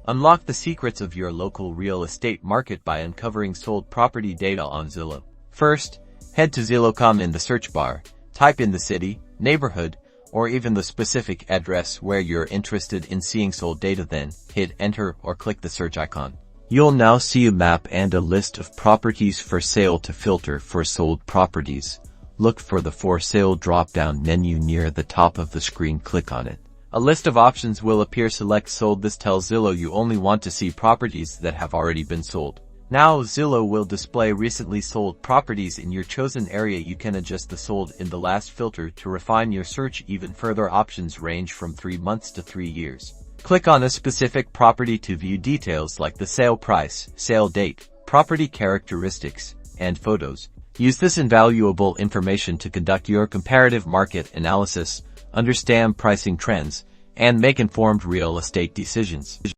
Unlock the secrets of your local real estate market by uncovering sold property data on Zillow. First, head to Zillow.com. In the search bar, type in the city, neighborhood, or even the specific address where you're interested in seeing sold data. Then, hit enter or click the search icon. You'll now see a map and a list of properties for sale. To filter for sold properties, look for the For Sale drop-down menu near the top of the screen. Click on it. A list of options will appear. Select Sold. This tells Zillow you only want to see properties that have already been sold. Now Zillow will display recently sold properties in your chosen area. You can adjust the sold in the last filter to refine your search even further. Options range from 3 months to 3 years. Click on a specific property to view details like the sale price, sale date, property characteristics, and photos. Use this invaluable information to conduct your comparative market analysis, understand pricing trends, and make informed real estate decisions.